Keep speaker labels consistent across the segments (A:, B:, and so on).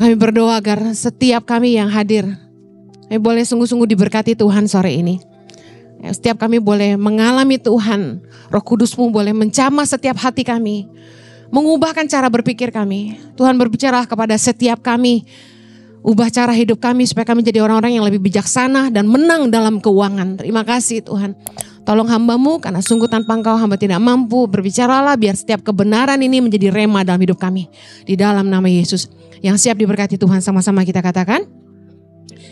A: Kami berdoa agar setiap kami yang hadir, kami boleh sungguh-sungguh diberkati Tuhan sore ini. Setiap kami boleh mengalami Tuhan, Roh Kudus-Mu boleh menjamah setiap hati kami, mengubahkan cara berpikir kami. Tuhan berbicara kepada setiap kami, ubah cara hidup kami supaya kami jadi orang-orang yang lebih bijaksana dan menang dalam keuangan. Terima kasih Tuhan. Tolong hamba-Mu karena sungguh tanpa Engkau hamba tidak mampu. Berbicaralah biar setiap kebenaran ini menjadi rema dalam hidup kami. Di dalam nama Yesus. Yang siap diberkati Tuhan, sama-sama kita katakan.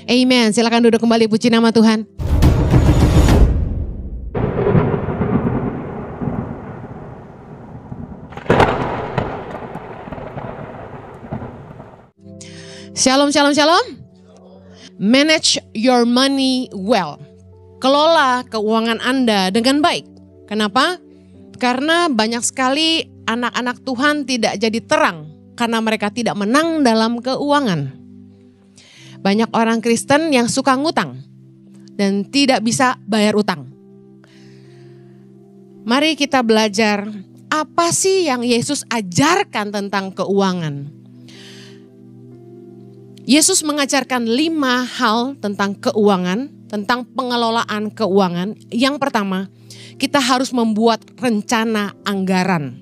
A: Amen. Silakan duduk kembali, puji nama Tuhan. Shalom, shalom, shalom. Manage your money well. Kelola keuangan Anda dengan baik. Kenapa? Karena banyak sekali anak-anak Tuhan tidak jadi terang karena mereka tidak menang dalam keuangan. Banyak orang Kristen yang suka ngutang dan tidak bisa bayar utang. Mari kita belajar apa sih yang Yesus ajarkan tentang keuangan. Yesus mengajarkan 5 hal tentang keuangan, tentang pengelolaan keuangan. Yang pertama, kita harus membuat rencana anggaran.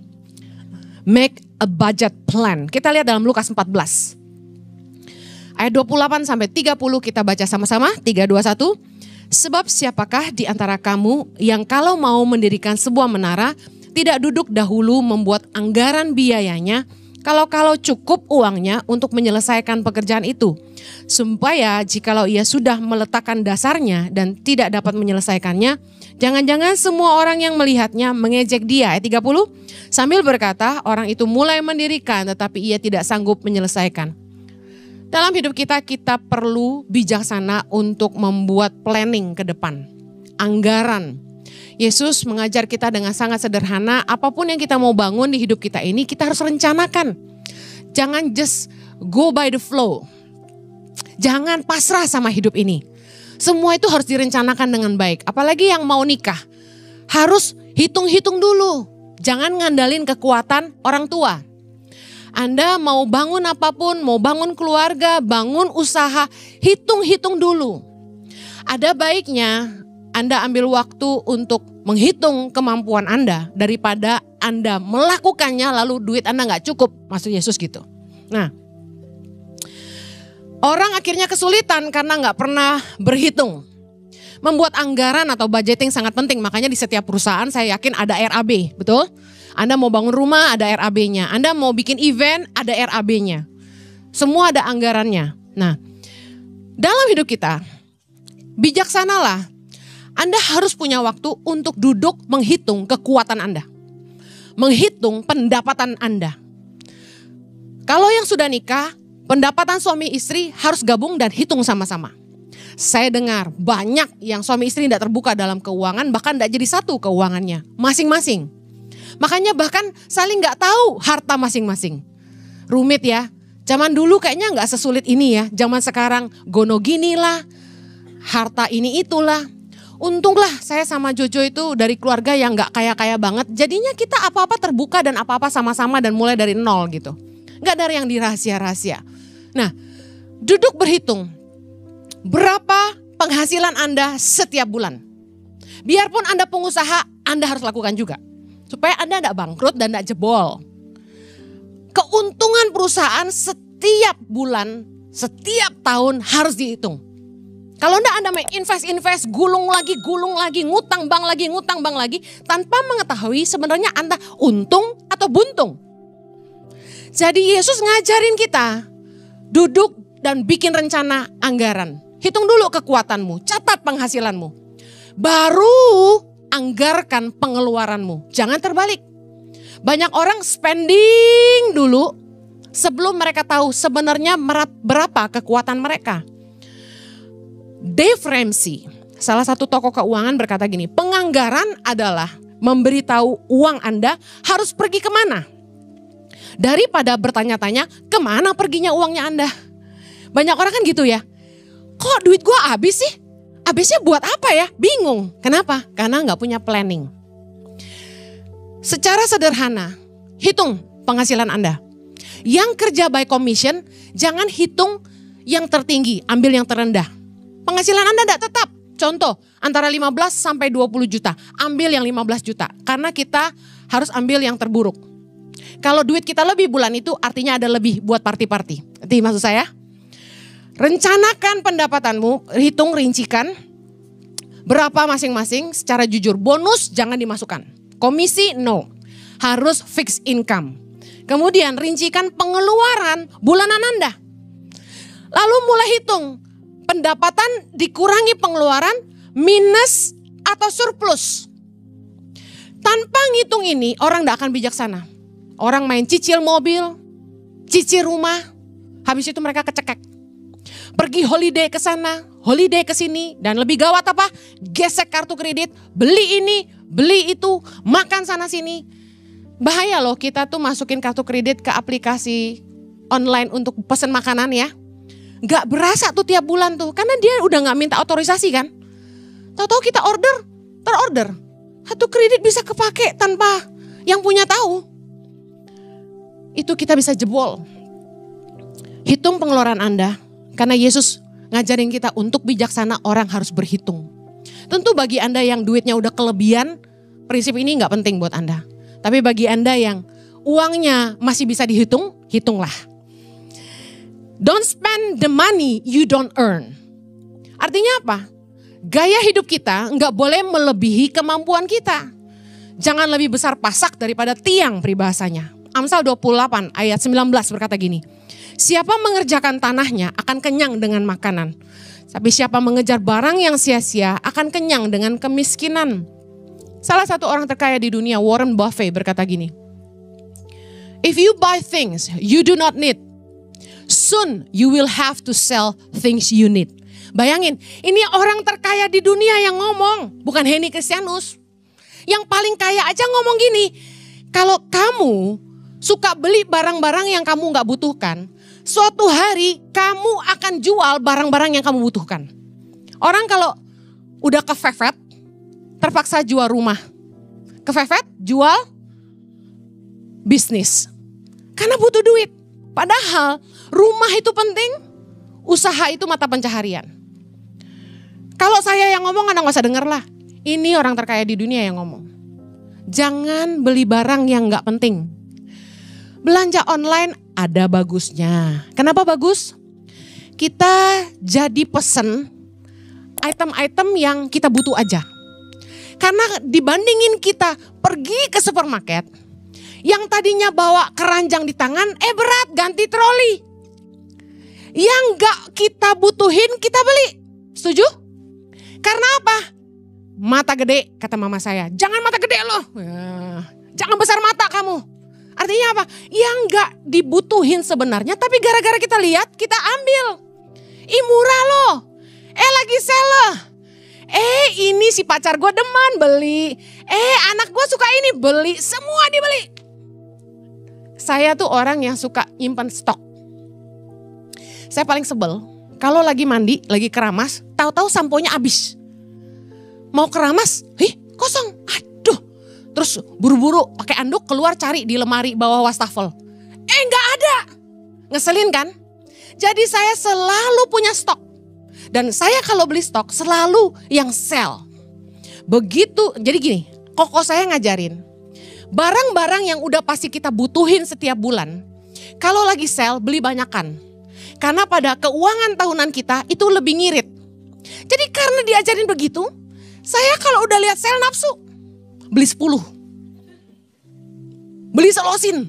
A: Make a budget plan. Kita lihat dalam Lukas 14. Ayat 28 sampai 30 kita baca sama-sama. 3, 2, 1. Sebab siapakah di antara kamu yang kalau mau mendirikan sebuah menara, tidak duduk dahulu membuat anggaran biayanya, kalau cukup uangnya untuk menyelesaikan pekerjaan itu. Supaya jikalau ia sudah meletakkan dasarnya dan tidak dapat menyelesaikannya, jangan-jangan semua orang yang melihatnya mengejek dia. Ayat 30, sambil berkata orang itu mulai mendirikan tetapi ia tidak sanggup menyelesaikan. Dalam hidup kita perlu bijaksana untuk membuat planning ke depan. Anggaran. Yesus mengajar kita dengan sangat sederhana, apapun yang kita mau bangun di hidup kita ini, kita harus rencanakan. Jangan just go by the flow. Jangan pasrah sama hidup ini. Semua itu harus direncanakan dengan baik. Apalagi yang mau nikah, harus hitung-hitung dulu. Jangan ngandalin kekuatan orang tua. Anda mau bangun apapun, mau bangun keluarga, bangun usaha, hitung-hitung dulu. Ada baiknya Anda ambil waktu untuk menghitung kemampuan Anda daripada Anda melakukannya lalu duit Anda gak cukup. Maksud Yesus gitu. Nah, orang akhirnya kesulitan karena gak pernah berhitung. Membuat anggaran atau budgeting sangat penting. Makanya di setiap perusahaan saya yakin ada RAB, betul? Anda mau bangun rumah ada RAB-nya. Anda mau bikin event ada RAB-nya. Semua ada anggarannya. Nah, dalam hidup kita, bijaksanalah. Anda harus punya waktu untuk duduk menghitung kekuatan Anda. Menghitung pendapatan Anda. Kalau yang sudah nikah, pendapatan suami istri harus gabung dan hitung sama-sama. Saya dengar banyak yang suami istri tidak terbuka dalam keuangan, bahkan tidak jadi satu keuangannya. Masing-masing. Makanya bahkan saling gak tahu harta masing-masing. Rumit ya. Zaman dulu kayaknya gak sesulit ini ya. Zaman sekarang gono gini lah. Harta ini itulah. Untunglah saya sama Jojo itu dari keluarga yang gak kaya-kaya banget. Jadinya kita apa-apa terbuka dan apa-apa sama-sama dan mulai dari nol gitu. Gak dari yang dirahasia-rahasia. Nah, duduk berhitung. Berapa penghasilan Anda setiap bulan? Biarpun Anda pengusaha, Anda harus lakukan juga. Supaya Anda gak bangkrut dan gak jebol. Keuntungan perusahaan setiap bulan, setiap tahun harus dihitung. Kalau Anda main invest, gulung lagi, ngutang bank lagi, tanpa mengetahui sebenarnya Anda untung atau buntung. Jadi Yesus ngajarin kita, duduk dan bikin rencana anggaran. Hitung dulu kekuatanmu, catat penghasilanmu. Baru anggarkan pengeluaranmu, jangan terbalik. Banyak orang spending dulu sebelum mereka tahu sebenarnya berapa kekuatan mereka. Dave Ramsey, salah satu tokoh keuangan berkata gini, penganggaran adalah memberitahu uang Anda harus pergi kemana. Daripada bertanya-tanya kemana perginya uangnya Anda. Banyak orang kan gitu ya, kok duit gua habis sih? Habisnya buat apa ya? Bingung. Kenapa? Karena gak punya planning. Secara sederhana, hitung penghasilan Anda. Yang kerja by commission, jangan hitung yang tertinggi, ambil yang terendah. Penghasilan Anda tidak tetap. Contoh, antara 15 sampai 20 juta, ambil yang 15 juta. Karena kita harus ambil yang terburuk. Kalau duit kita lebih bulan itu artinya ada lebih buat party-party. Nanti maksud saya, rencanakan pendapatanmu, hitung rincikan berapa masing-masing secara jujur. Bonus jangan dimasukkan. Komisi no, harus fixed income. Kemudian rincikan pengeluaran bulanan Anda. Lalu mulai hitung pendapatan dikurangi pengeluaran minus atau surplus. Tanpa ngitung ini orang tidak akan bijaksana. Orang main cicil mobil, cicil rumah, habis itu mereka kecekek. Pergi holiday ke sana, holiday ke sini, dan lebih gawat apa? Gesek kartu kredit, beli ini, beli itu, makan sana sini. Bahaya loh kita tuh masukin kartu kredit ke aplikasi online untuk pesan makanan ya. Gak berasa tuh tiap bulan tuh, karena dia udah gak minta otorisasi kan. Tahu-tahu kita terorder. Kartu kredit bisa kepake tanpa yang punya tahu. Itu kita bisa jebol. Hitung pengeluaran Anda, karena Yesus ngajarin kita untuk bijaksana orang harus berhitung. Tentu bagi Anda yang duitnya udah kelebihan, prinsip ini gak penting buat Anda. Tapi bagi Anda yang uangnya masih bisa dihitung, hitunglah. Don't spend the money you don't earn. Artinya apa? Gaya hidup kita nggak boleh melebihi kemampuan kita. Jangan lebih besar pasak daripada tiang peribahasanya. Amsal 28 ayat 19 berkata gini. Siapa mengerjakan tanahnya akan kenyang dengan makanan. Tapi siapa mengejar barang yang sia-sia akan kenyang dengan kemiskinan. Salah satu orang terkaya di dunia, Warren Buffett, berkata gini. If you buy things you do not need, soon you will have to sell things you need. Bayangin, ini orang terkaya di dunia yang ngomong, bukan Henny Kristianus. Yang paling kaya aja ngomong gini, kalau kamu suka beli barang-barang yang kamu gak butuhkan, suatu hari kamu akan jual barang-barang yang kamu butuhkan. Orang kalau udah kefefet, terpaksa jual rumah. Kefefet, jual bisnis. Karena butuh duit. Padahal rumah itu penting, usaha itu mata pencaharian. Kalau saya yang ngomong, Anda gak usah denger lah. Ini orang terkaya di dunia yang ngomong. Jangan beli barang yang gak penting. Belanja online ada bagusnya. Kenapa bagus? Kita jadi pesen item-item yang kita butuh aja. Karena dibandingin kita pergi ke supermarket, yang tadinya bawa keranjang di tangan, berat ganti troli. Yang gak kita butuhin kita beli. Setuju? Karena apa? Mata gede, kata mama saya. Jangan mata gede loh. Ya, jangan besar mata kamu. Artinya apa? Yang gak dibutuhin sebenarnya, tapi gara-gara kita lihat, kita ambil. Murah loh. Lagi sale. Ini si pacar gue demen beli. Anak gue suka ini beli. Semua dibeli. Saya tuh orang yang suka nyimpan stok. Saya paling sebel kalau lagi mandi, lagi keramas, tahu-tahu samponya habis. Mau keramas, kosong. Aduh. Terus buru-buru pakai anduk keluar cari di lemari bawah wastafel. Nggak ada. Ngeselin kan? Jadi saya selalu punya stok. Dan saya kalau beli stok selalu yang sell. Begitu, jadi gini, koko saya ngajarin. Barang-barang yang udah pasti kita butuhin setiap bulan, kalau lagi sell beli banyakan. Karena pada keuangan tahunan kita itu lebih ngirit. Jadi karena diajarin begitu, saya kalau udah lihat sell nafsu, beli 10. Beli selosin.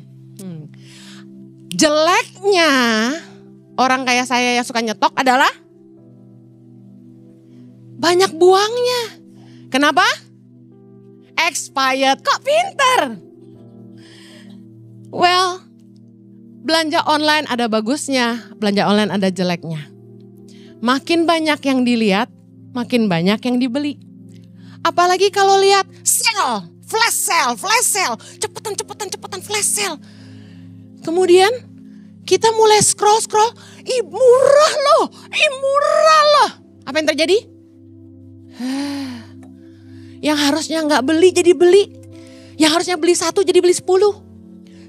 A: Jeleknya orang kayak saya yang suka nyetok adalah banyak buangnya. Kenapa? Expired. Kok pinter? Well, belanja online ada bagusnya, belanja online ada jeleknya. Makin banyak yang dilihat, makin banyak yang dibeli. Apalagi kalau lihat sale, flash sale, cepetan flash sale. Kemudian kita mulai scroll, murah loh. Apa yang terjadi? Yang harusnya nggak beli jadi beli. Yang harusnya beli 1 jadi beli 10.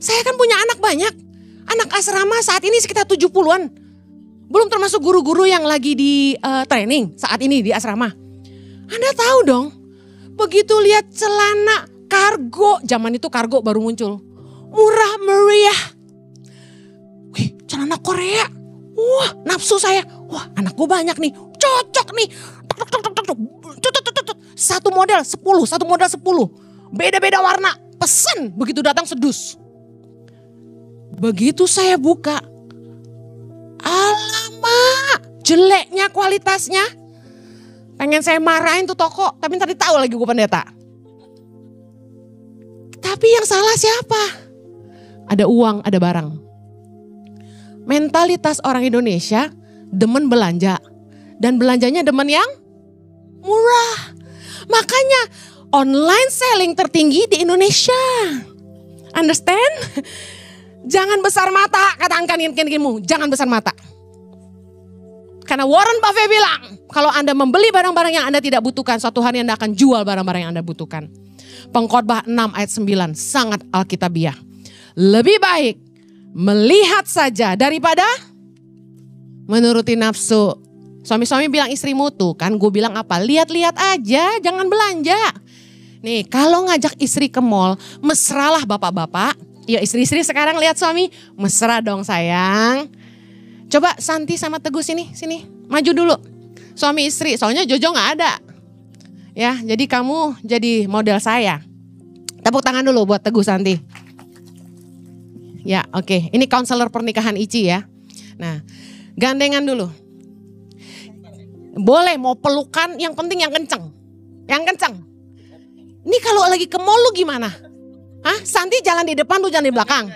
A: Saya kan punya anak banyak. Anak asrama saat ini sekitar 70-an. Belum termasuk guru-guru yang lagi di training saat ini di asrama. Anda tahu dong, begitu lihat celana kargo, zaman itu kargo baru muncul. Murah meriah. Wih, celana Korea. Wah, nafsu saya. Wah, anak gue banyak nih. Cocok nih. Satu model 10, satu model 10. Beda-beda warna. Pesan, begitu datang sedus. Begitu saya buka. Alamak, jeleknya kualitasnya. Pengen saya marahin tuh toko, tapi tadi tahu lagi gue pendeta. Tapi yang salah siapa? Ada uang, ada barang. Mentalitas orang Indonesia demen belanja. Dan belanjanya demen yang murah. Makanya online selling tertinggi di Indonesia. Understand? Jangan besar mata, kata angkan-angkanmu. Jangan besar mata. Karena Warren Buffett bilang, kalau Anda membeli barang-barang yang Anda tidak butuhkan, suatu hari Anda akan jual barang-barang yang Anda butuhkan. Pengkhotbah 6 ayat 9, sangat alkitabiah. Lebih baik melihat saja daripada menuruti nafsu. Suami-suami bilang istrimu tuh kan, gue bilang apa? Lihat-lihat aja, jangan belanja. Nih, kalau ngajak istri ke mall, mesralah bapak-bapak. Ya istri-istri sekarang lihat suami, mesra dong sayang. Coba Santi sama Teguh sini, maju dulu. Suami istri, soalnya Jojo gak ada. Ya, jadi kamu jadi model saya. Tepuk tangan dulu buat Teguh Santi. Ya, oke. Ini konselor pernikahan Ici ya. Nah, gandengan dulu. Boleh mau pelukan, yang penting yang kenceng. Yang kenceng. Ini kalau lagi ke mall lu gimana? Hah? Santi jalan di depan, lu jalan di belakang.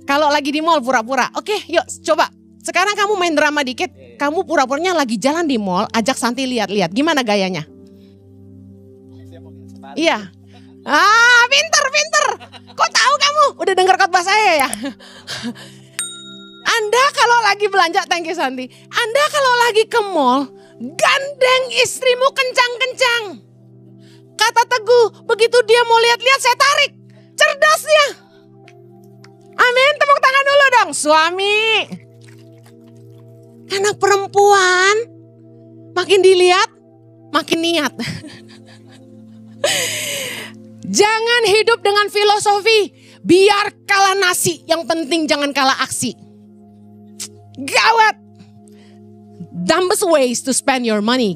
A: Kalau lagi di mall pura-pura. Oke, yuk coba. Sekarang kamu main drama dikit. Kamu pura-puranya lagi jalan di mall, ajak Santi lihat-lihat. Gimana gayanya? Iya. Ah, pinter. Kok tahu kamu? Udah dengar khotbah saya ya? Anda kalau lagi belanja, thank you Santi. Anda kalau lagi ke mall, gandeng istrimu kencang-kencang. Kata Teguh, begitu dia mau lihat-lihat saya tarik. Cerdas dia. Amin, tepuk tangan dulu dong. Suami. Anak perempuan, makin dilihat, makin niat. Jangan hidup dengan filosofi, biar kalah nasi, yang penting jangan kalah aksi. Gawat. Dumbest ways to spend your money.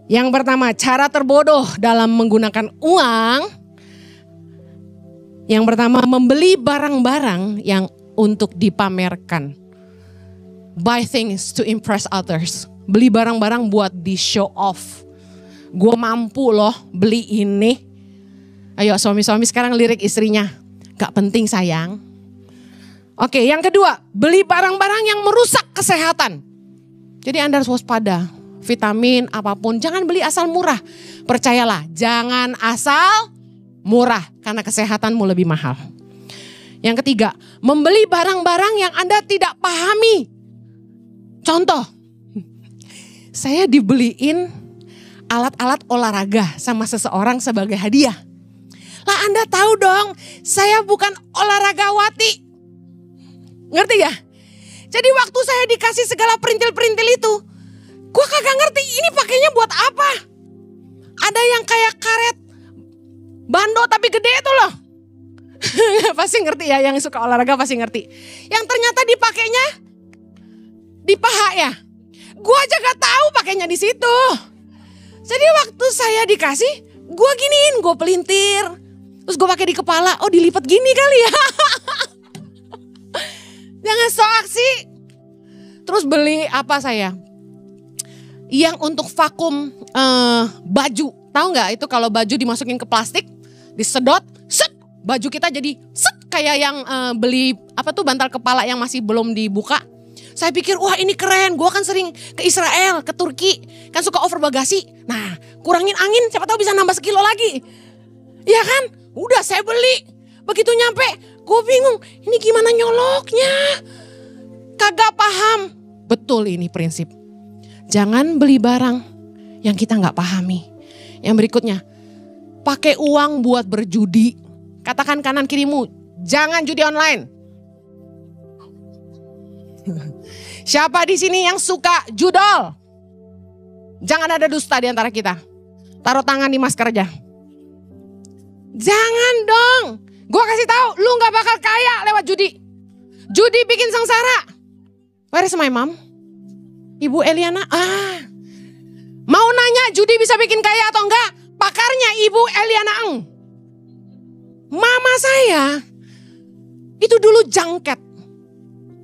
A: Yang pertama, cara terbodoh dalam menggunakan uang. Yang pertama, membeli barang-barang yang untuk dipamerkan. Buy things to impress others. Beli barang-barang buat di show off. Gue mampu loh beli ini. Ayo suami-suami sekarang lirik istrinya. Gak penting sayang. Oke, yang kedua, beli barang-barang yang merusak kesehatan. Jadi Anda harus waspada. Vitamin apapun, jangan beli asal murah. Percayalah, jangan asal murah. Karena kesehatanmu lebih mahal. Yang ketiga, membeli barang-barang yang Anda tidak pahami. Contoh, saya dibeliin alat-alat olahraga sama seseorang sebagai hadiah. Lah Anda tahu dong, saya bukan olahragawati. Ngerti ya? Jadi waktu saya dikasih segala perintil-perintil itu, gue kagak ngerti ini pakainya buat apa. Ada yang kayak karet bando tapi gede itu loh. Pasti ngerti ya, yang suka olahraga pasti ngerti. Yang ternyata dipakainya di paha ya. Gue aja gak tahu pakainya di situ. Jadi waktu saya dikasih, gue giniin, gue pelintir. Terus gue pakai di kepala, oh dilipat gini kali ya. Jangan so aksi. Terus beli apa saya? Yang untuk vakum baju. Tahu nggak itu kalau baju dimasukin ke plastik, disedot, set, baju kita jadi set kayak yang beli apa tuh bantal kepala yang masih belum dibuka. Saya pikir wah ini keren, gue kan sering ke Israel, ke Turki, kan suka over bagasi. Nah kurangin angin siapa tahu bisa nambah sekilo lagi. Ya kan, udah saya beli. Begitu nyampe gue bingung ini gimana nyoloknya. Kagak paham. Betul ini prinsip. Jangan beli barang yang kita gak pahami. Yang berikutnya, pakai uang buat berjudi. Katakan kanan kirimu, jangan judi online. Siapa di sini yang suka judol? Jangan ada dusta di antara kita. Taruh tangan di masker aja. Jangan dong. Gue kasih tahu, lu nggak bakal kaya lewat judi. Judi bikin sengsara. Where is my mom? Ibu Eliana. Mau nanya judi bisa bikin kaya atau enggak? Pakarnya Ibu Eliana Eng. Mama saya itu dulu jangket.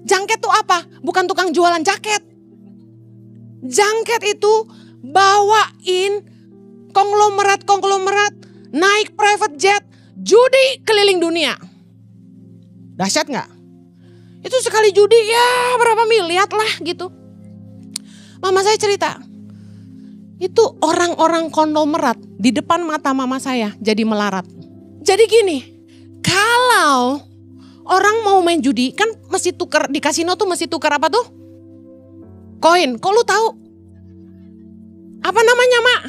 A: Jangket tuh apa? Bukan tukang jualan jaket. Jangket itu bawain konglomerat, naik private jet, judi keliling dunia. Dahsyat gak? Itu sekali judi ya berapa miliar lah gitu. Mama saya cerita, itu orang-orang konglomerat di depan mata mama saya jadi melarat. Jadi gini, kalau orang mau main judi kan mesti tuker, di kasino tuh mesti tuker apa tuh? Koin. Kok lu tahu? Apa namanya, Mak?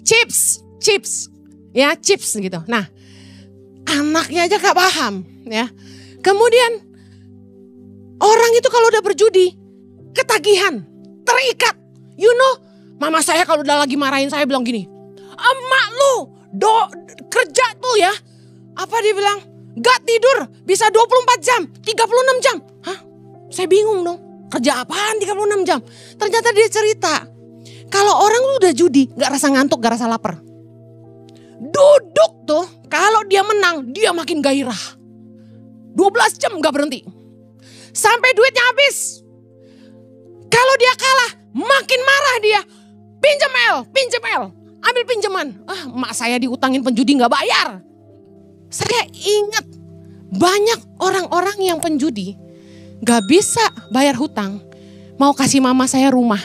A: Chips. Ya, chips gitu. Nah, anaknya aja gak paham ya. Kemudian orang itu kalau udah berjudi ketagihan, terikat. You know, mama saya kalau udah lagi marahin saya bilang gini, "Emak lu kerja tuh ya." Apa dia bilang? Gak tidur bisa 24 jam, 36 jam. Hah? Saya bingung dong. Kerja apaan 36 jam? Ternyata dia cerita. Kalau orang udah judi gak rasa ngantuk, gak rasa lapar. Duduk tuh kalau dia menang dia makin gairah. 12 jam gak berhenti. Sampai duitnya habis. Kalau dia kalah makin marah dia. Pinjam El. Ambil pinjaman. Emak saya diutangin penjudi gak bayar. Saya ingat banyak orang-orang yang penjudi gak bisa bayar hutang. Mau kasih mama saya rumah.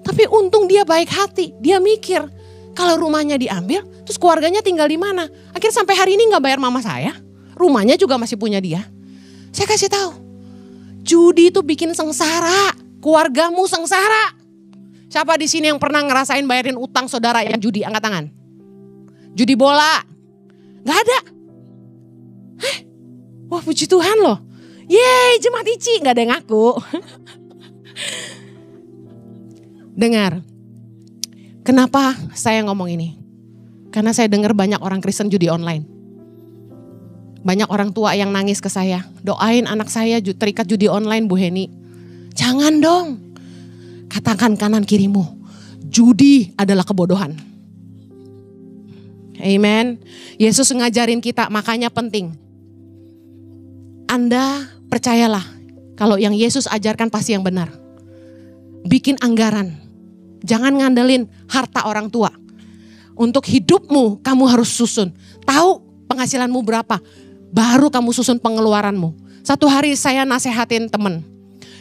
A: Tapi untung dia baik hati. Dia mikir kalau rumahnya diambil terus keluarganya tinggal di mana. Akhirnya sampai hari ini gak bayar mama saya. Rumahnya juga masih punya dia. Saya kasih tahu. Judi itu bikin sengsara. Keluargamu sengsara. Siapa di sini yang pernah ngerasain bayarin utang saudara yang judi? Angkat tangan. Judi bola. Gak ada. Wah, puji Tuhan loh. Yeay, jemaat Ici. Gak ada yang ngaku. Dengar. Kenapa saya ngomong ini? Karena saya dengar banyak orang Kristen judi online. Banyak orang tua yang nangis ke saya. Doain anak saya terikat judi online, Bu Heni. Jangan dong. Katakan kanan kirimu. Judi adalah kebodohan. Amen. Yesus ngajarin kita, makanya penting. Anda percayalah kalau yang Yesus ajarkan pasti yang benar. Bikin anggaran. Jangan ngandelin harta orang tua. Untuk hidupmu kamu harus susun. Tahu penghasilanmu berapa. Baru kamu susun pengeluaranmu. Satu hari saya nasehatin temen.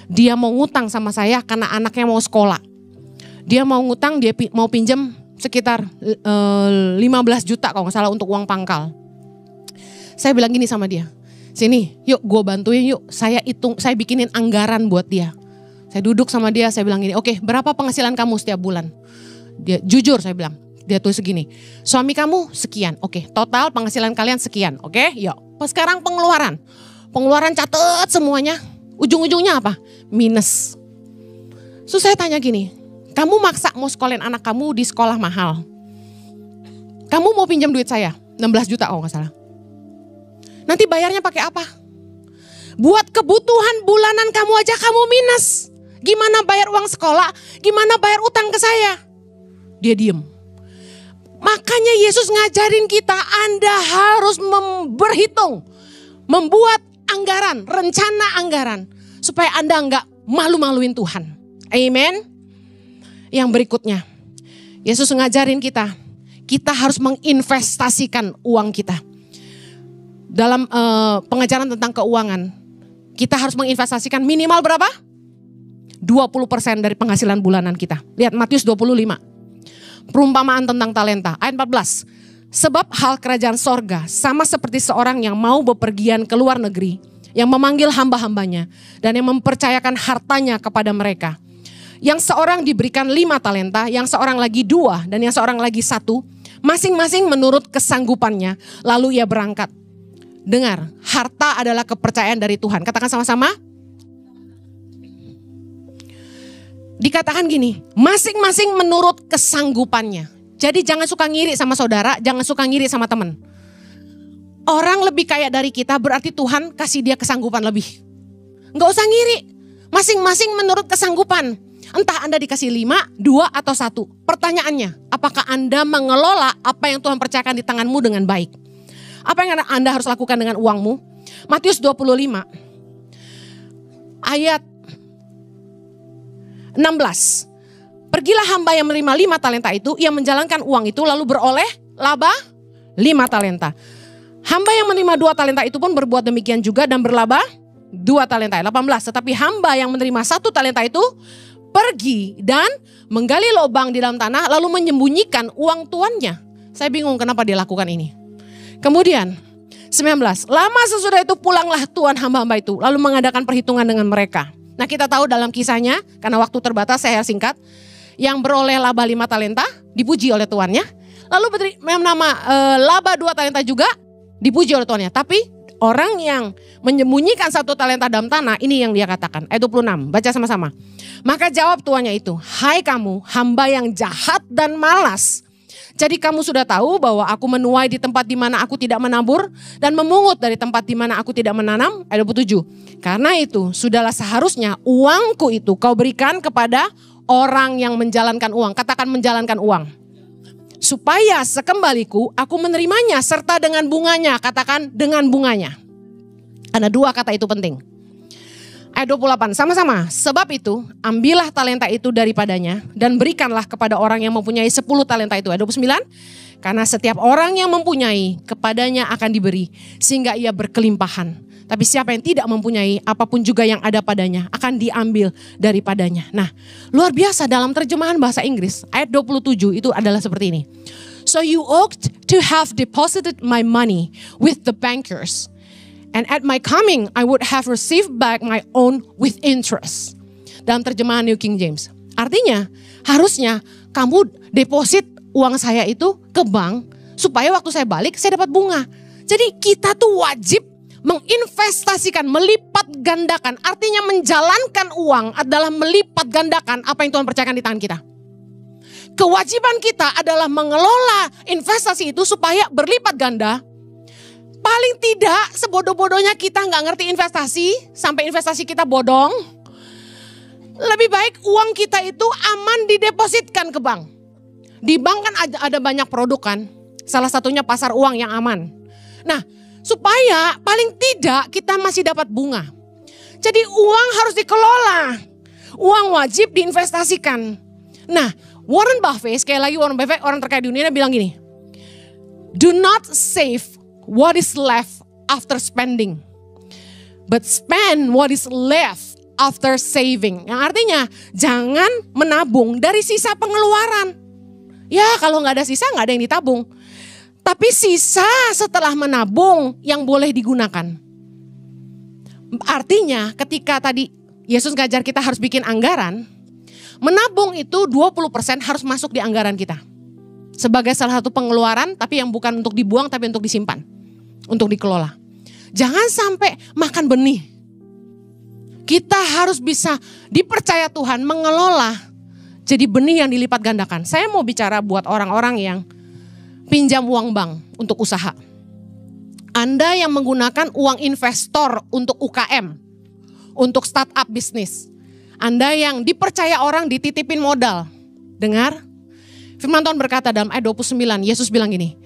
A: Dia mau ngutang sama saya karena anaknya mau sekolah. Dia mau ngutang, dia mau pinjam sekitar 15 juta kalau gak salah untuk uang pangkal. Saya bilang gini sama dia. Sini, yuk gue bantuin yuk. Saya bikinin anggaran buat dia. Saya duduk sama dia, saya bilang gini, oke, berapa penghasilan kamu setiap bulan? Dia jujur saya bilang, dia tulis segini, suami kamu sekian, oke, total penghasilan kalian sekian, oke, yuk. Sekarang pengeluaran catet semuanya, ujung-ujungnya apa? Minus. So saya tanya gini, kamu maksa mau sekolahin anak kamu di sekolah mahal. Kamu mau pinjam duit saya, 16 juta kalau gak salah. Nanti bayarnya pakai apa? Buat kebutuhan bulanan kamu aja kamu minus. Gimana bayar uang sekolah? Gimana bayar utang ke saya? Dia diem. Makanya Yesus ngajarin kita, Anda harus berhitung. Membuat anggaran, rencana anggaran. Supaya Anda enggak malu-maluin Tuhan. Amen. Yang berikutnya. Yesus ngajarin kita. Kita harus menginvestasikan uang kita. Dalam pengajaran tentang keuangan, kita harus menginvestasikan minimal berapa? 20% dari penghasilan bulanan kita. Lihat Matius 25. Perumpamaan tentang talenta. Ayat 14. Sebab hal kerajaan sorga sama seperti seorang yang mau bepergian ke luar negeri. Yang memanggil hamba-hambanya. Dan yang mempercayakan hartanya kepada mereka. Yang seorang diberikan 5 talenta. Yang seorang lagi 2. Dan yang seorang lagi 1. Masing-masing menurut kesanggupannya. Lalu ia berangkat. Dengar, harta adalah kepercayaan dari Tuhan. Katakan sama-sama. dikatakan gini, masing-masing menurut kesanggupannya. Jadi jangan suka ngiri sama saudara, jangan suka ngiri sama teman. Orang lebih kaya dari kita berarti Tuhan kasih dia kesanggupan lebih. Nggak usah ngiri, masing-masing menurut kesanggupan. Entah Anda dikasih 5, 2, atau 1. Pertanyaannya, apakah Anda mengelola apa yang Tuhan percayakan di tanganmu dengan baik? Apa yang Anda harus lakukan dengan uangmu? Matius 25, ayat 16. Pergilah hamba yang menerima 5 talenta itu, ia menjalankan uang itu lalu beroleh laba 5 talenta. Hamba yang menerima 2 talenta itu pun berbuat demikian juga dan berlaba 2 talenta. 18. Tetapi hamba yang menerima 1 talenta itu pergi dan menggali lubang di dalam tanah lalu menyembunyikan uang tuannya. Saya bingung kenapa dia lakukan ini. Kemudian 19. Lama sesudah itu pulanglah tuan hamba-hamba itu lalu mengadakan perhitungan dengan mereka. Nah, kita tahu dalam kisahnya, karena waktu terbatas saya singkat, yang beroleh laba 5 talenta dipuji oleh tuannya. Lalu laba 2 talenta juga dipuji oleh tuannya. Tapi orang yang menyembunyikan 1 talenta dalam tanah, ini yang dia katakan. Ayat 26, baca sama-sama. Maka jawab tuannya itu, hai kamu hamba yang jahat dan malas. Jadi kamu sudah tahu bahwa aku menuai di tempat di mana aku tidak menabur dan memungut dari tempat di mana aku tidak menanam. Ayat 27. Karena itu sudahlah seharusnya uangku itu kau berikan kepada orang yang menjalankan uang. Katakan menjalankan uang. Supaya sekembaliku aku menerimanya serta dengan bunganya. Katakan dengan bunganya. Ada 2 kata itu penting. Ayat 28 sama-sama. Sebab itu ambillah talenta itu daripadanya dan berikanlah kepada orang yang mempunyai 10 talenta itu. Ayat 29. Karena setiap orang yang mempunyai kepadanya akan diberi sehingga ia berkelimpahan. Tapi siapa yang tidak mempunyai apapun juga yang ada padanya akan diambil daripadanya. Nah, luar biasa dalam terjemahan bahasa Inggris. Ayat 27 itu adalah seperti ini. So you ought to have deposited my money with the bankers. And at my coming, I would have received back my own with interest. Dalam terjemahan New King James. Artinya, harusnya kamu deposit uang saya itu ke bank. Supaya waktu saya balik, saya dapat bunga. Jadi kita tuh wajib menginvestasikan, melipat gandakan. Artinya menjalankan uang adalah melipat gandakan apa yang Tuhan percayakan di tangan kita. Kewajiban kita adalah mengelola investasi itu supaya berlipat ganda. Paling tidak sebodoh-bodohnya kita nggak ngerti investasi, sampai investasi kita bodong. Lebih baik uang kita itu aman didepositkan ke bank. Di bank kan ada banyak produk kan, salah satunya pasar uang yang aman. Nah, supaya paling tidak kita masih dapat bunga. Jadi uang harus dikelola, uang wajib diinvestasikan. Nah, Warren Buffett, sekali lagi Warren Buffett orang terkaya di dunia bilang gini, do not save what is left after spending, but spend what is left after saving. Yang artinya jangan menabung dari sisa pengeluaran. Ya kalau nggak ada sisa nggak ada yang ditabung. Tapi sisa setelah menabung yang boleh digunakan. Artinya ketika tadi Yesus ngajar kita harus bikin anggaran, menabung itu 20% harus masuk di anggaran kita. Sebagai salah satu pengeluaran tapi yang bukan untuk dibuang tapi untuk disimpan. Untuk dikelola. Jangan sampai makan benih. Kita harus bisa dipercaya Tuhan mengelola jadi benih yang dilipat gandakan. Saya mau bicara buat orang-orang yang pinjam uang bank untuk usaha. Anda yang menggunakan uang investor untuk UKM, untuk startup bisnis. Anda yang dipercaya orang dititipin modal. Dengar, firman Tuhan berkata dalam ayat 29, Yesus bilang gini,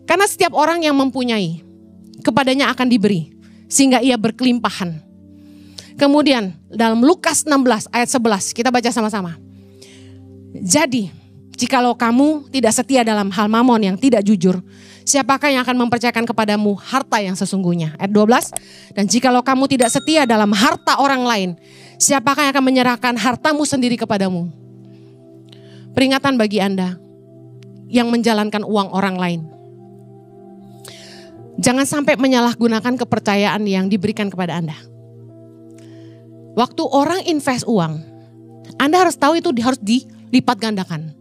A: karena setiap orang yang mempunyai, kepadanya akan diberi, sehingga ia berkelimpahan. Kemudian dalam Lukas 16 ayat 11, kita baca sama-sama. Jadi, jikalau kamu tidak setia dalam hal mamon yang tidak jujur, siapakah yang akan mempercayakan kepadamu harta yang sesungguhnya? Ayat 12, dan jikalau kamu tidak setia dalam harta orang lain, siapakah yang akan menyerahkan hartamu sendiri kepadamu? Peringatan bagi Anda yang menjalankan uang orang lain. Jangan sampai menyalahgunakan kepercayaan yang diberikan kepada Anda. Waktu orang invest uang, Anda harus tahu itu harus dilipat gandakan.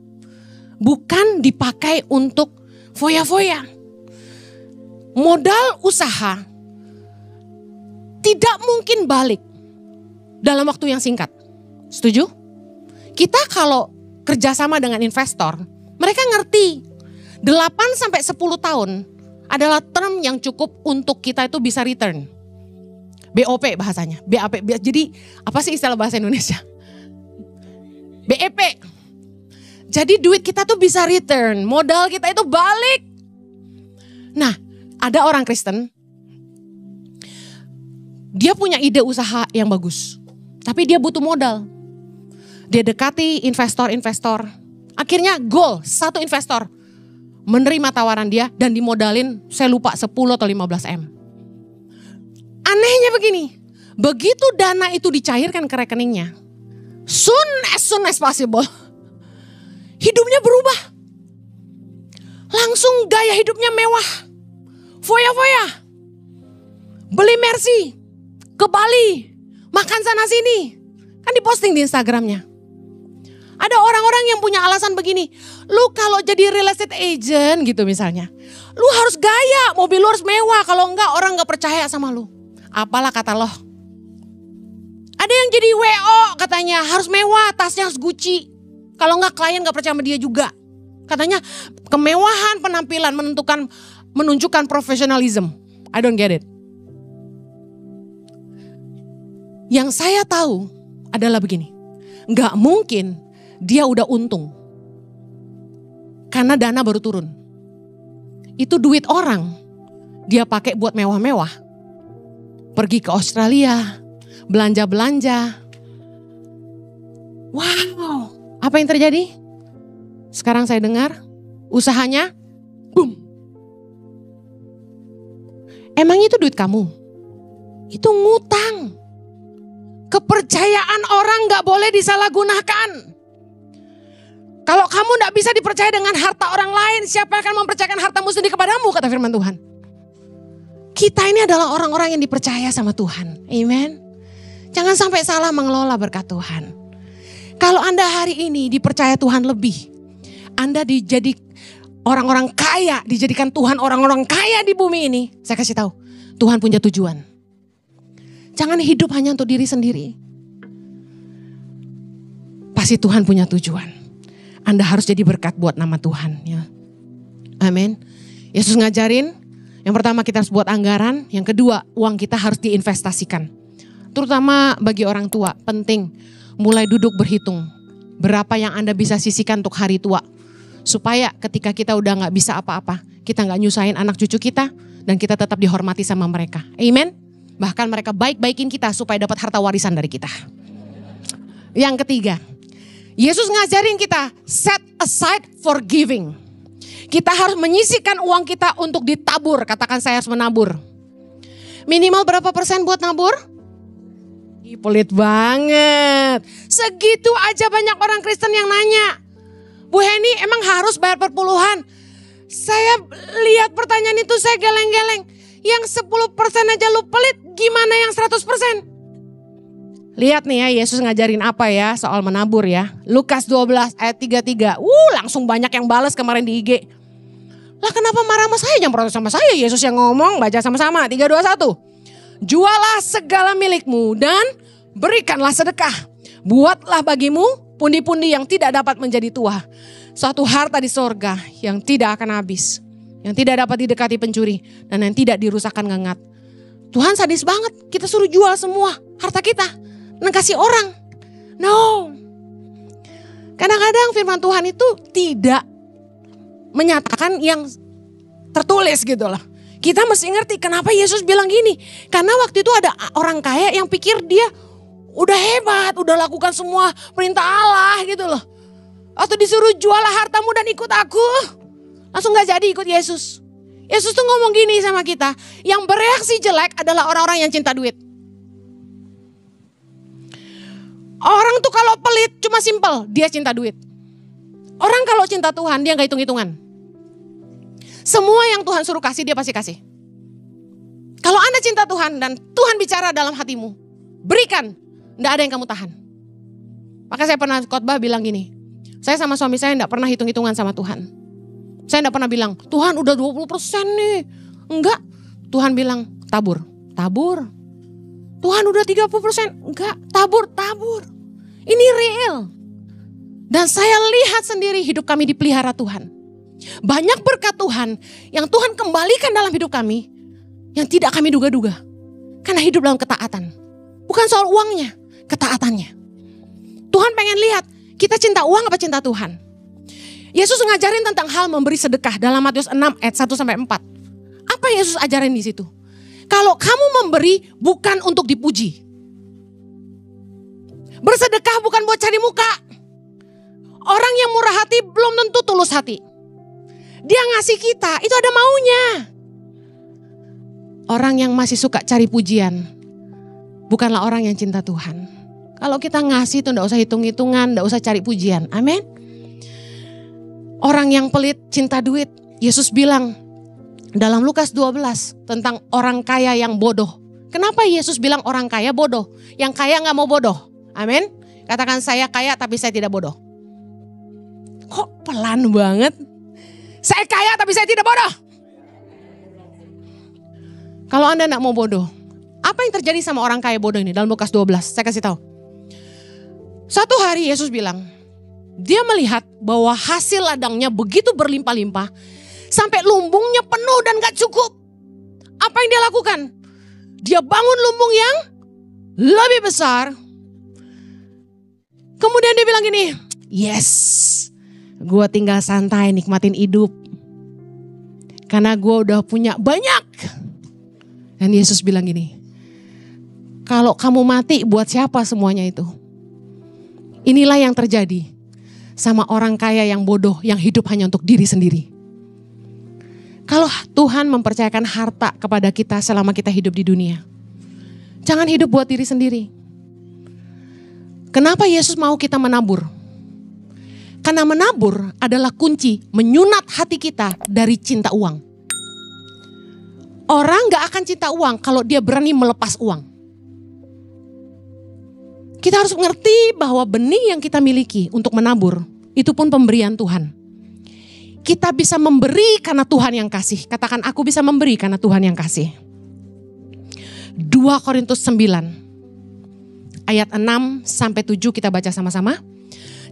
A: Bukan dipakai untuk foya-foya. Modal usaha tidak mungkin balik dalam waktu yang singkat. Setuju? Kita kalau kerjasama dengan investor, mereka ngerti 8-10 tahun adalah term yang cukup untuk kita itu bisa return. BOP bahasanya, BAP. Jadi apa sih istilah bahasa Indonesia? BEP. Jadi duit kita tuh bisa return, modal kita itu balik. Nah, ada orang Kristen, dia punya ide usaha yang bagus, tapi dia butuh modal. Dia dekati investor-investor, akhirnya goal, satu investor menerima tawaran dia dan dimodalin, saya lupa 10 atau 15 M. Anehnya begini, begitu dana itu dicairkan ke rekeningnya, soon as possible, hidupnya berubah. Langsung gaya hidupnya mewah, foya-foya, beli Mercy, ke Bali, makan sana sini. Kan diposting di Instagramnya. Ada orang-orang yang punya alasan begini, lu kalau jadi real estate agent gitu misalnya, lu harus gaya, mobil lu harus mewah, kalau enggak orang gak percaya sama lu. Apalah kata lo. Ada yang jadi WO katanya harus mewah, tasnya harus Gucci. Kalau enggak klien gak percaya sama dia juga. Katanya kemewahan penampilan menunjukkan profesionalism. I don't get it. Yang saya tahu adalah begini. Gak mungkin dia udah untung. Karena dana baru turun. Itu duit orang. Dia pakai buat mewah-mewah. Pergi ke Australia, belanja-belanja. Wow, apa yang terjadi? Sekarang saya dengar usahanya boom. Emang itu duit kamu? Itu ngutang. Kepercayaan orang gak boleh disalahgunakan. Kalau kamu gak bisa dipercaya dengan harta orang lain, siapa akan mempercayakan hartamu sendiri kepadamu, kata firman Tuhan. Kita ini adalah orang-orang yang dipercaya sama Tuhan. Amen. Jangan sampai salah mengelola berkat Tuhan. Kalau Anda hari ini dipercaya Tuhan lebih, Anda orang-orang kaya, dijadikan Tuhan orang-orang kaya di bumi ini. Saya kasih tahu, Tuhan punya tujuan. Jangan hidup hanya untuk diri sendiri. Pasti Tuhan punya tujuan. Anda harus jadi berkat buat nama Tuhan. Ya. Amin. Yesus ngajarin, yang pertama kita harus buat anggaran. Yang kedua, uang kita harus diinvestasikan. Terutama bagi orang tua, penting mulai duduk berhitung. Berapa yang Anda bisa sisihkan untuk hari tua. Supaya ketika kita udah gak bisa apa-apa, kita gak nyusahin anak cucu kita. Dan kita tetap dihormati sama mereka. Amen. Bahkan mereka baik-baikin kita supaya dapat harta warisan dari kita. Yang ketiga, Yesus ngajarin kita set aside for giving. Kita harus menyisihkan uang kita untuk ditabur. Katakan saya harus menabur. Minimal berapa persen buat nabur? Pelit banget. Segitu aja banyak orang Kristen yang nanya. Bu Heni emang harus bayar perpuluhan? Saya lihat pertanyaan itu saya geleng-geleng. Yang 10% aja lu pelit, gimana yang 100%? Lihat nih ya, Yesus ngajarin apa ya soal menabur ya. Lukas 12 ayat 33. Langsung banyak yang balas kemarin di IG. Lah kenapa marah sama saya? Jangan protes sama saya. Yesus yang ngomong, baca sama-sama. 3, 2, 1. Jualah segala milikmu dan berikanlah sedekah. Buatlah bagimu pundi-pundi yang tidak dapat menjadi tua. Suatu harta di sorga yang tidak akan habis. Yang tidak dapat didekati pencuri. Dan yang tidak dirusakkan ngengat. Tuhan sadis banget. Kita suruh jual semua harta kita. Dan kasih orang. No. Kadang-kadang firman Tuhan itu tidak menyatakan yang tertulis gitu loh. Kita mesti ngerti kenapa Yesus bilang gini. Karena waktu itu ada orang kaya yang pikir dia udah hebat. Udah lakukan semua perintah Allah gitu loh. Atau disuruh jualah hartamu dan ikut aku. Langsung gak jadi ikut Yesus. Yesus tuh ngomong gini sama kita. Yang bereaksi jelek adalah orang-orang yang cinta duit. Orang tuh kalau pelit cuma simpel. Dia cinta duit. Orang kalau cinta Tuhan dia gak hitung-hitungan. Semua yang Tuhan suruh kasih dia pasti kasih. Kalau Anda cinta Tuhan dan Tuhan bicara dalam hatimu. Berikan. Gak ada yang kamu tahan. Maka saya pernah khotbah bilang gini. Saya sama suami saya gak pernah hitung-hitungan sama Tuhan. Saya gak pernah bilang, Tuhan udah 20% nih. Enggak. Tuhan bilang, tabur. Tabur. Tuhan udah 30%. Enggak. Tabur. Tabur. Ini real. Dan saya lihat sendiri hidup kami dipelihara Tuhan. Banyak berkat Tuhan yang Tuhan kembalikan dalam hidup kami yang tidak kami duga-duga. Karena hidup dalam ketaatan. Bukan soal uangnya, ketaatannya. Tuhan pengen lihat kita cinta uang apa cinta Tuhan. Yesus ngajarin tentang hal memberi sedekah dalam Matius 6 ayat 1-4. Apa yang Yesus ajarin di situ? Kalau kamu memberi bukan untuk dipuji. Bersedekah bukan buat cari muka. Orang yang murah hati belum tentu tulus hati. Dia ngasih kita, itu ada maunya. Orang yang masih suka cari pujian, bukanlah orang yang cinta Tuhan. Kalau kita ngasih itu enggak usah hitung-hitungan, enggak usah cari pujian. Amin. Orang yang pelit cinta duit. Yesus bilang dalam Lukas 12 tentang orang kaya yang bodoh. Kenapa Yesus bilang orang kaya bodoh? Yang kaya gak mau bodoh. Amin. Katakan saya kaya tapi saya tidak bodoh. Kok pelan banget? Saya kaya tapi saya tidak bodoh. Kalau Anda gak mau bodoh, apa yang terjadi sama orang kaya bodoh ini dalam Lukas 12? Saya kasih tahu. Suatu hari Yesus bilang, dia melihat bahwa hasil ladangnya begitu berlimpah-limpah, sampai lumbungnya penuh dan gak cukup. Apa yang dia lakukan? Dia bangun lumbung yang lebih besar. Kemudian dia bilang gini, yes, gue tinggal santai nikmatin hidup. Karena gue udah punya banyak. Dan Yesus bilang gini, kalau kamu mati buat siapa semuanya itu? Inilah yang terjadi sama orang kaya yang bodoh yang hidup hanya untuk diri sendiri. Kalau Tuhan mempercayakan harta kepada kita selama kita hidup di dunia, jangan hidup buat diri sendiri. Kenapa Yesus mau kita menabur? Karena menabur adalah kunci menyunat hati kita dari cinta uang. Orang gak akan cinta uang kalau dia berani melepas uang. Kita harus mengerti bahwa benih yang kita miliki untuk menabur, itu pun pemberian Tuhan. Kita bisa memberi karena Tuhan yang kasih. Katakan aku bisa memberi karena Tuhan yang kasih. 2 Korintus 9 ayat 6-7 kita baca sama-sama.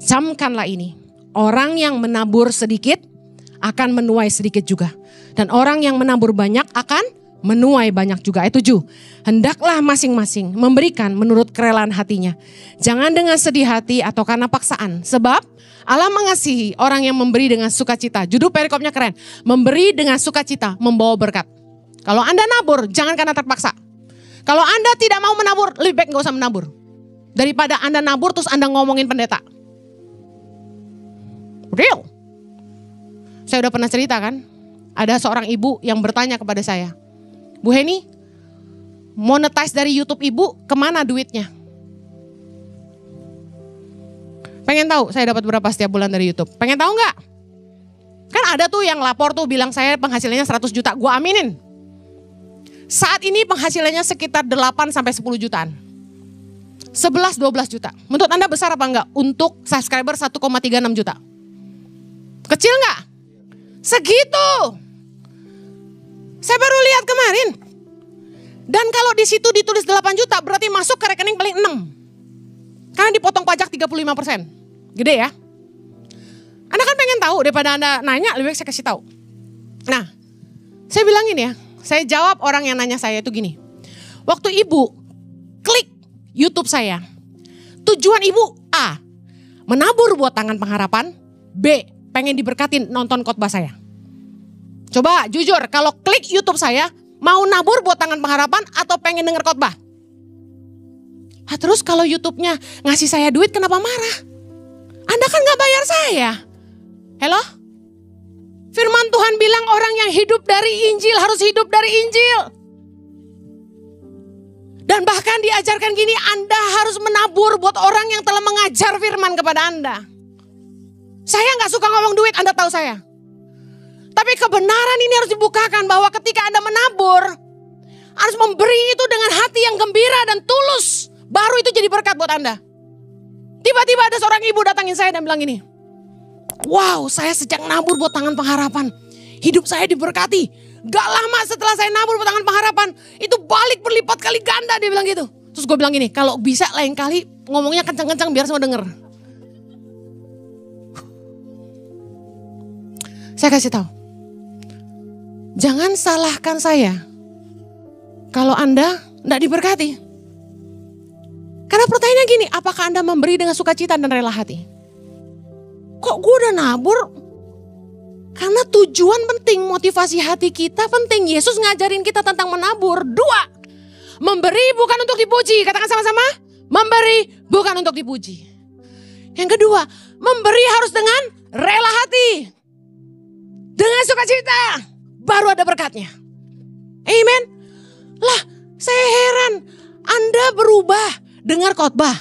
A: Camkanlah ini, orang yang menabur sedikit akan menuai sedikit juga. Dan orang yang menabur banyak akan menuai banyak juga. Ayat 7, hendaklah masing-masing memberikan menurut kerelaan hatinya. Jangan dengan sedih hati atau karena paksaan. Sebab Allah mengasihi orang yang memberi dengan sukacita. Judul perikopnya keren. Memberi dengan sukacita membawa berkat. Kalau Anda nabur, jangan karena terpaksa. Kalau Anda tidak mau menabur, lebih baik gak usah menabur. Daripada Anda nabur terus Anda ngomongin pendeta. Real. Saya udah pernah cerita kan. Ada seorang ibu yang bertanya kepada saya. Bu Heni, monetize dari YouTube ibu kemana duitnya? Pengen tahu saya dapat berapa setiap bulan dari YouTube? Pengen tahu nggak? Kan ada tuh yang lapor tuh bilang saya penghasilannya 100 juta. Gua aminin. Saat ini penghasilannya sekitar 8-10 jutaan. 11-12 juta. Menurut Anda besar apa enggak? Untuk subscriber 1,36 juta. Kecil enggak? Segitu. Saya baru lihat kemarin. Dan kalau di situ ditulis 8 juta berarti masuk ke rekening paling 6. Karena dipotong pajak 35%. Gede ya. Anda kan pengen tahu daripada Anda nanya, lebih baik saya kasih tahu. Nah, saya bilang gini ya. Saya jawab orang yang nanya saya itu gini. Waktu ibu klik YouTube saya. Tujuan ibu A, menabur buat Tangan Pengharapan. B, pengen diberkatin nonton khotbah saya. Coba jujur, kalau klik YouTube saya, mau nabur buat Tangan Pengharapan atau pengen denger khotbah? Terus kalau YouTube-nya ngasih saya duit, kenapa marah? Anda kan gak bayar saya. Halo? Firman Tuhan bilang orang yang hidup dari Injil harus hidup dari Injil. Dan bahkan diajarkan gini, Anda harus menabur buat orang yang telah mengajar firman kepada Anda. Saya gak suka ngomong duit, Anda tahu saya. Tapi kebenaran ini harus dibukakan bahwa ketika Anda menabur, harus memberi itu dengan hati yang gembira dan tulus. Baru itu jadi berkat buat Anda. Tiba-tiba ada seorang ibu datangin saya dan bilang gini, wow, saya sejak nabur buat Tangan Pengharapan, hidup saya diberkati. Gak lama setelah saya nabur buat Tangan Pengharapan, itu balik berlipat kali ganda, dia bilang gitu. Terus gue bilang gini, kalau bisa lain kali ngomongnya kencang-kencang biar semua denger. Saya kasih tahu. Jangan salahkan saya kalau Anda tidak diberkati. Karena pertanyaannya gini, apakah Anda memberi dengan sukacita dan rela hati? Kok gue udah nabur? Karena tujuan penting, motivasi hati kita penting. Yesus ngajarin kita tentang menabur. 2, memberi bukan untuk dipuji. Katakan sama-sama, memberi bukan untuk dipuji. Yang kedua, memberi harus dengan rela hati. Dengan sukacita, baru ada berkatnya. Amen. Lah, saya heran. Anda berubah dengar khotbah.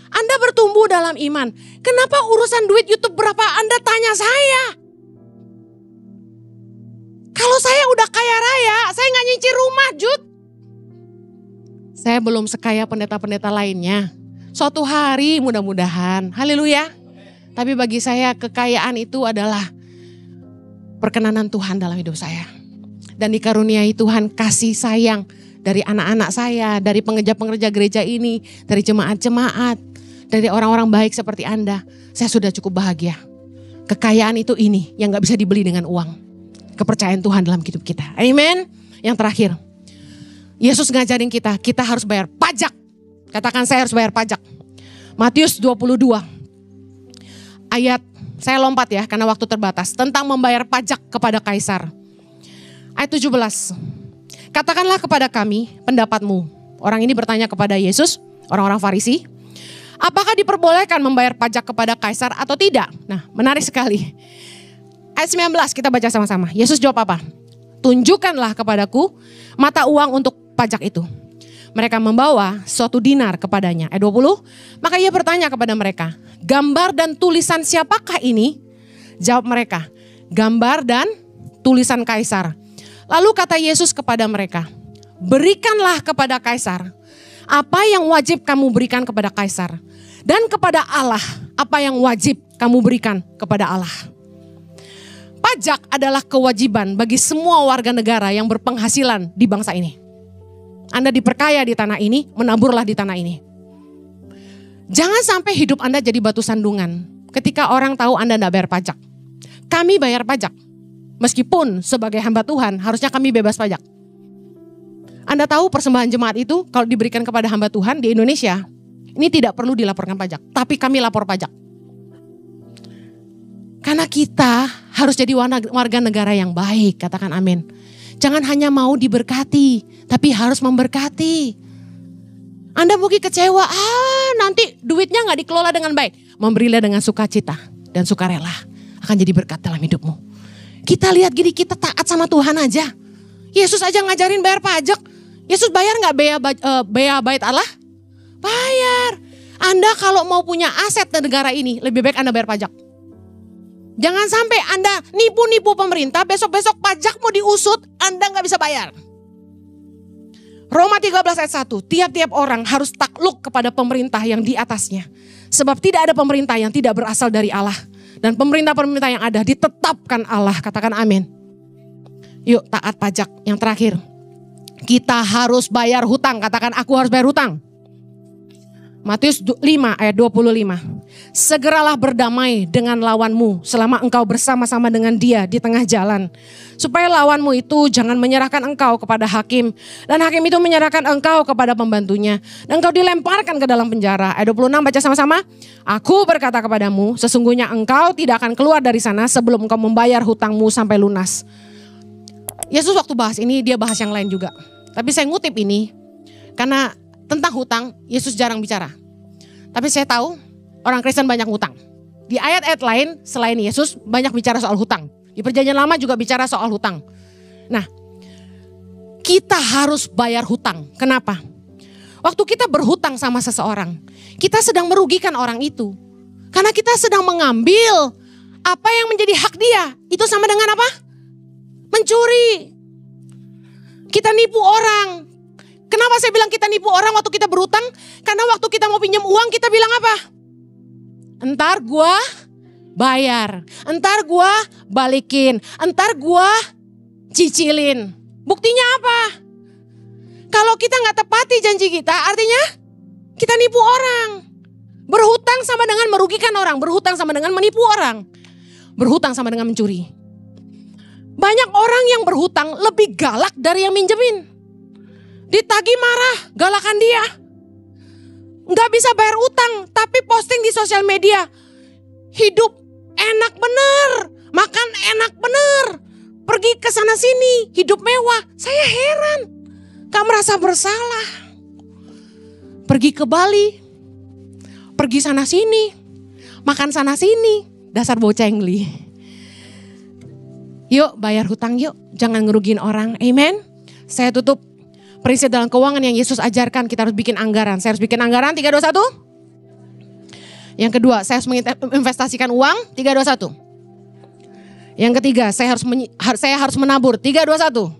A: Anda bertumbuh dalam iman. Kenapa urusan duit YouTube berapa Anda tanya saya? Kalau saya udah kaya raya, saya gak nyicil rumah, Jud. Saya belum sekaya pendeta-pendeta lainnya. Suatu hari mudah-mudahan, haleluya. Tapi bagi saya kekayaan itu adalah perkenanan Tuhan dalam hidup saya. Dan dikaruniai Tuhan kasih sayang dari anak-anak saya, dari pengerja-pengerja gereja ini, dari jemaat-jemaat, dari orang-orang baik seperti Anda. Saya sudah cukup bahagia. Kekayaan itu ini yang gak bisa dibeli dengan uang. Kepercayaan Tuhan dalam hidup kita. Amen. Yang terakhir, Yesus ngajarin kita harus bayar pajak. Katakan, saya harus bayar pajak. Matius 22 ayat, saya lompat ya karena waktu terbatas. Tentang membayar pajak kepada Kaisar. Ayat 17. Katakanlah kepada kami pendapatmu. Orang ini bertanya kepada Yesus, orang-orang Farisi. Apakah diperbolehkan membayar pajak kepada Kaisar atau tidak? Nah, menarik sekali. Ayat 19 kita baca sama-sama. Yesus jawab apa? Tunjukkanlah kepadaku mata uang untuk pajak itu. Mereka membawa suatu dinar kepadanya. Ayat 20. Maka ia bertanya kepada mereka, gambar dan tulisan siapakah ini? Jawab mereka, gambar dan tulisan Kaisar. Lalu kata Yesus kepada mereka, berikanlah kepada Kaisar apa yang wajib kamu berikan kepada Kaisar. Dan kepada Allah apa yang wajib kamu berikan kepada Allah. Pajak adalah kewajiban bagi semua warga negara yang berpenghasilan di bangsa ini. Anda diperkaya di tanah ini, menaburlah di tanah ini. Jangan sampai hidup Anda jadi batu sandungan ketika orang tahu Anda tidak bayar pajak. Kami bayar pajak. Meskipun sebagai hamba Tuhan harusnya kami bebas pajak. Anda tahu persembahan jemaat itu kalau diberikan kepada hamba Tuhan di Indonesia, ini tidak perlu dilaporkan pajak. Tapi kami lapor pajak. Karena kita harus jadi warga negara yang baik, katakan amin. Jangan hanya mau diberkati, tapi harus memberkati. Anda mungkin kecewa, nanti duitnya gak dikelola dengan baik. Memberilah dengan sukacita dan sukarela, akan jadi berkat dalam hidupmu. Kita lihat gini, kita taat sama Tuhan aja. Yesus aja ngajarin bayar pajak. Yesus bayar gak bea bait Allah? Bayar. Anda kalau mau punya aset di negara ini, lebih baik Anda bayar pajak. Jangan sampai Anda nipu-nipu pemerintah, besok-besok pajakmu diusut, Anda gak bisa bayar. Roma 13 ayat 1, tiap-tiap orang harus takluk kepada pemerintah yang di atasnya. Sebab tidak ada pemerintah yang tidak berasal dari Allah. Dan pemerintah-pemerintah yang ada ditetapkan Allah, katakan amin. Yuk taat pajak. Yang terakhir, kita harus bayar hutang, katakan aku harus bayar hutang. Matius 5 ayat 25. Segeralah berdamai dengan lawanmu selama engkau bersama-sama dengan dia di tengah jalan. Supaya lawanmu itu jangan menyerahkan engkau kepada hakim. Dan hakim itu menyerahkan engkau kepada pembantunya. Dan engkau dilemparkan ke dalam penjara. Ayat 26 baca sama-sama. Aku berkata kepadamu, sesungguhnya engkau tidak akan keluar dari sana sebelum engkau membayar hutangmu sampai lunas. Yesus waktu bahas ini dia bahas yang lain juga. Tapi saya ngutip ini karena tentang hutang Yesus jarang bicara. Tapi saya tahu orang Kristen banyak hutang. Di ayat-ayat lain selain Yesus banyak bicara soal hutang. Di Perjanjian Lama juga bicara soal hutang. Nah, kita harus bayar hutang. Kenapa? Waktu kita berhutang sama seseorang, kita sedang merugikan orang itu. Karena kita sedang mengambil apa yang menjadi hak dia. Itu sama dengan apa? Mencuri. Kita nipu orang. Kenapa saya bilang kita nipu orang waktu kita berhutang? Karena waktu kita mau pinjam uang kita bilang apa? Entar gua bayar, entar gua balikin, entar gua cicilin. Buktinya apa? Kalau kita gak tepati janji kita, artinya kita nipu orang. Berhutang sama dengan merugikan orang, berhutang sama dengan menipu orang. Berhutang sama dengan mencuri. Banyak orang yang berhutang lebih galak dari yang minjemin. Ditagih marah, galakan dia. Nggak bisa bayar utang, tapi posting di sosial media. Hidup enak bener, makan enak bener, pergi ke sana sini, hidup mewah. Saya heran, gak merasa bersalah. Pergi ke Bali, pergi sana sini, makan sana sini, dasar bocengli. Yuk bayar hutang yuk, jangan ngerugiin orang, amen. Saya tutup prinsip dalam keuangan yang Yesus ajarkan, kita harus bikin anggaran. Saya harus bikin anggaran, 3, 2, 1. Yang kedua, saya harus menginvestasikan uang, 3, 2, 1. Yang ketiga, saya harus menabur, 3, 2, 1.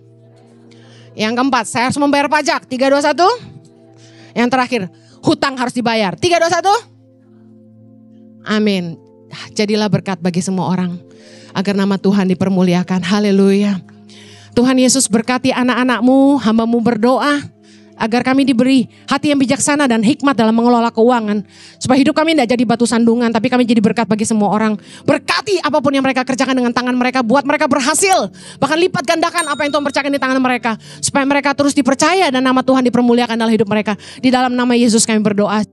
A: Yang keempat, saya harus membayar pajak, 3, 2, 1. Yang terakhir, hutang harus dibayar, 3, 2, 1. Amin. Jadilah berkat bagi semua orang, agar nama Tuhan dipermuliakan. Haleluya. Tuhan Yesus berkati anak-anakmu, hamba-Mu berdoa agar kami diberi hati yang bijaksana dan hikmat dalam mengelola keuangan. Supaya hidup kami tidak jadi batu sandungan, tapi kami jadi berkat bagi semua orang. Berkati apapun yang mereka kerjakan dengan tangan mereka, buat mereka berhasil. Bahkan lipat gandakan apa yang Tuhan percayakan di tangan mereka. Supaya mereka terus dipercaya dan nama Tuhan dipermuliakan dalam hidup mereka. Di dalam nama Yesus kami berdoa.